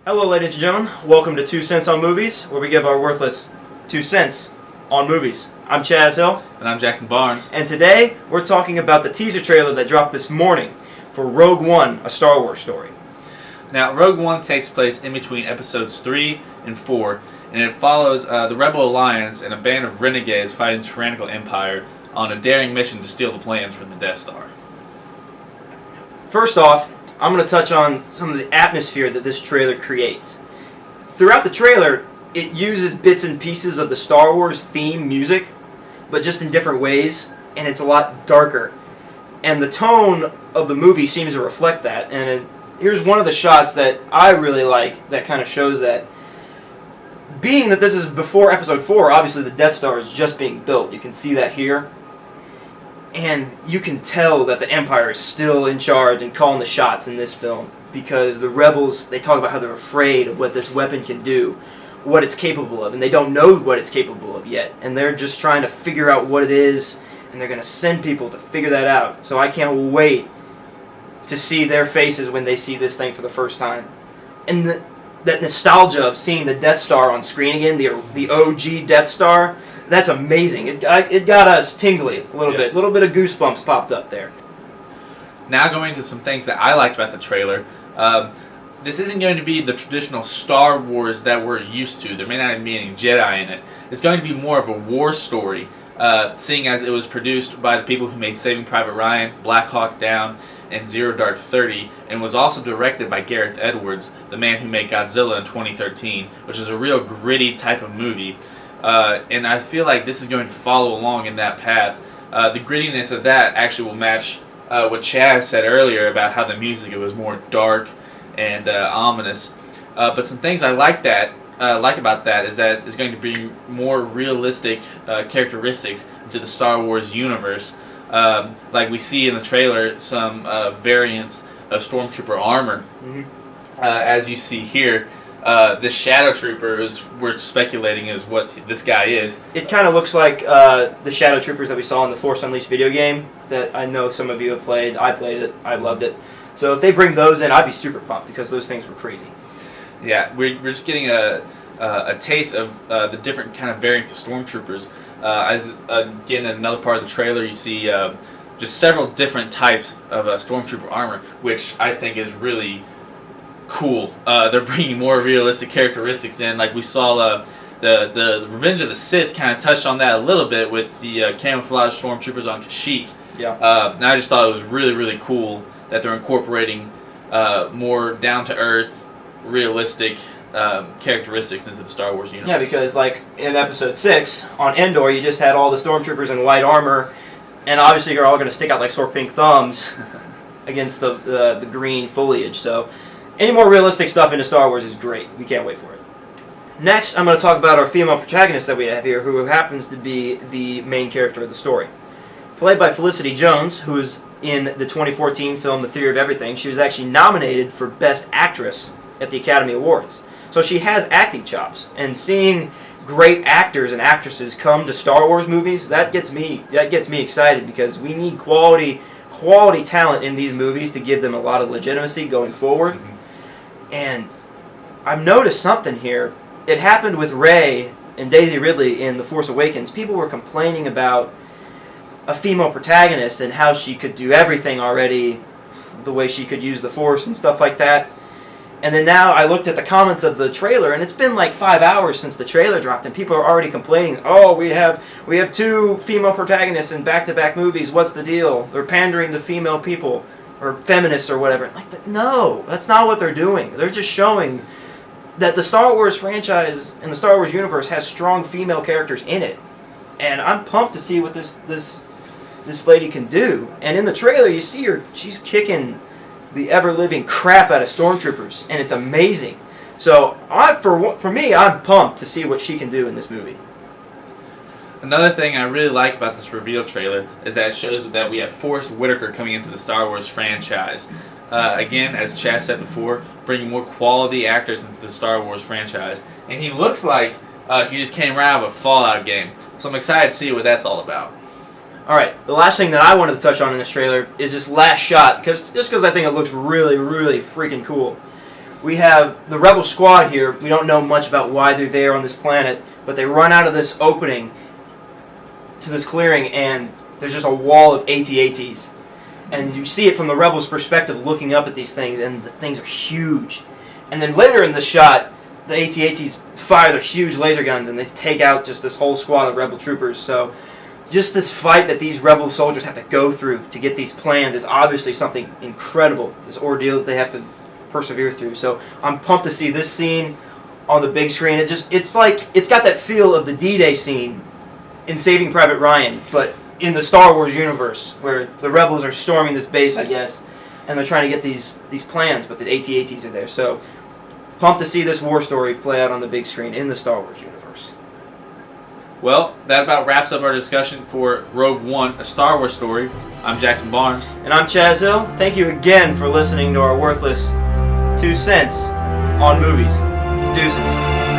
Hello, ladies and gentlemen. Welcome to 2 Cents on Movies, where we give our worthless 2 cents on movies. I'm Chaz Hill. And I'm Jackson Barnes. And today, we're talking about the teaser trailer that dropped this morning for Rogue One, a Star Wars story. Now, Rogue One takes place in between episodes 3 and 4, and it follows the Rebel Alliance and a band of renegades fighting the tyrannical Empire on a daring mission to steal the plans for the Death Star. First off, I'm going to touch on some of the atmosphere that this trailer creates. Throughout the trailer, it uses bits and pieces of the Star Wars theme music, but just in different ways, and it's a lot darker. And the tone of the movie seems to reflect that. And here's one of the shots that I really like that kind of shows that. Being that this is before Episode 4, obviously the Death Star is just being built. You can see that here. And you can tell that the Empire is still in charge and calling the shots in this film, because the rebels, they talk about how they're afraid of what this weapon can do, what it's capable of, and they don't know what it's capable of yet. And they're just trying to figure out what it is, and they're going to send people to figure that out. So I can't wait to see their faces when they see this thing for the first time. And that nostalgia of seeing the Death Star on screen again, the OG Death Star, that's amazing. It got us tingly a little bit. A little bit of goosebumps popped up there. Now going to some things that I liked about the trailer. This isn't going to be the traditional Star Wars that we're used to. There may not even be any Jedi in it. It's going to be more of a war story, seeing as it was produced by the people who made Saving Private Ryan, Black Hawk Down, and Zero Dark 30, and was also directed by Gareth Edwards, the man who made Godzilla in 2013, which is a real gritty type of movie. And I feel like this is going to follow along in that path. The grittiness of that actually will match what Chaz said earlier about how the music, it was more dark and ominous. But some things I like about that is that it's going to bring more realistic characteristics into the Star Wars universe. Like we see in the trailer, some variants of Stormtrooper armor, as you see here. This Shadow Trooper we're speculating is what this guy is. It kind of looks like the Shadow Troopers that we saw in the Force Unleashed video game that I know some of you have played. I played it. I loved it. So if they bring those in, I'd be super pumped because those things were crazy. Yeah, we're just getting a taste of the different kind of variants of Stormtroopers. As again, in another part of the trailer, you see just several different types of Stormtrooper armor, which I think is really cool. They're bringing more realistic characteristics in, like we saw the Revenge of the Sith kind of touched on that a little bit with the camouflage Stormtroopers on Kashyyyk. Yeah. And I just thought it was really, really cool that they're incorporating more down-to-earth, realistic characteristics into the Star Wars universe. Yeah, because like in Episode 6, on Endor, you just had all the Stormtroopers in white armor, and obviously they're all going to stick out like sore pink thumbs against the green foliage. So any more realistic stuff into Star Wars is great. We can't wait for it. Next, I'm going to talk about our female protagonist that we have here, who happens to be the main character of the story. Played by Felicity Jones, who is in the 2014 film The Theory of Everything. She was actually nominated for Best Actress at the Academy Awards. So she has acting chops. And seeing great actors and actresses come to Star Wars movies, that gets me excited, because we need quality talent in these movies to give them a lot of legitimacy going forward. And I've noticed something here. It happened with Rey and Daisy Ridley in The Force Awakens. People were complaining about a female protagonist and how she could do everything already, the way she could use the Force and stuff like that. And then now I looked at the comments of the trailer, and it's been like 5 hours since the trailer dropped, and people are already complaining, oh, we have 2 female protagonists in back-to-back movies, what's the deal? They're pandering to female people, or feminists or whatever. Like, no, that's not what they're doing. They're just showing that the Star Wars franchise and the Star Wars universe has strong female characters in it. And I'm pumped to see what this lady can do. And in the trailer, you see her, she's kicking the ever-living crap out of Stormtroopers, and it's amazing. So, for me, I'm pumped to see what she can do in this movie. Another thing I really like about this reveal trailer is that it shows that we have Forrest Whitaker coming into the Star Wars franchise. Again, as Chaz said before, bringing more quality actors into the Star Wars franchise. And he looks like he just came right out of a Fallout game. So I'm excited to see what that's all about. Alright, the last thing that I wanted to touch on in this trailer is this last shot, just because I think it looks really, really freaking cool. we have the Rebel squad here. We don't know much about why they're there on this planet, but they run out of this opening to this clearing, and there's just a wall of AT-ATs. And you see it from the Rebels' perspective looking up at these things, and the things are huge. And then later in the shot, the AT-ATs fire their huge laser guns, and they take out just this whole squad of Rebel troopers. So just this fight that these Rebel soldiers have to go through to get these plans is obviously something incredible, this ordeal that they have to persevere through. So I'm pumped to see this scene on the big screen. It's got that feel of the D-Day scene in Saving Private Ryan, but in the Star Wars universe, where the Rebels are storming this base, I guess, and they're trying to get these plans, but the AT-ATs are there. So pumped to see this war story play out on the big screen in the Star Wars universe. Well, that about wraps up our discussion for Rogue One, a Star Wars story. I'm Jackson Barnes. And I'm Chaz Hill. Thank you again for listening to our worthless 2 cents on movies. Deuces.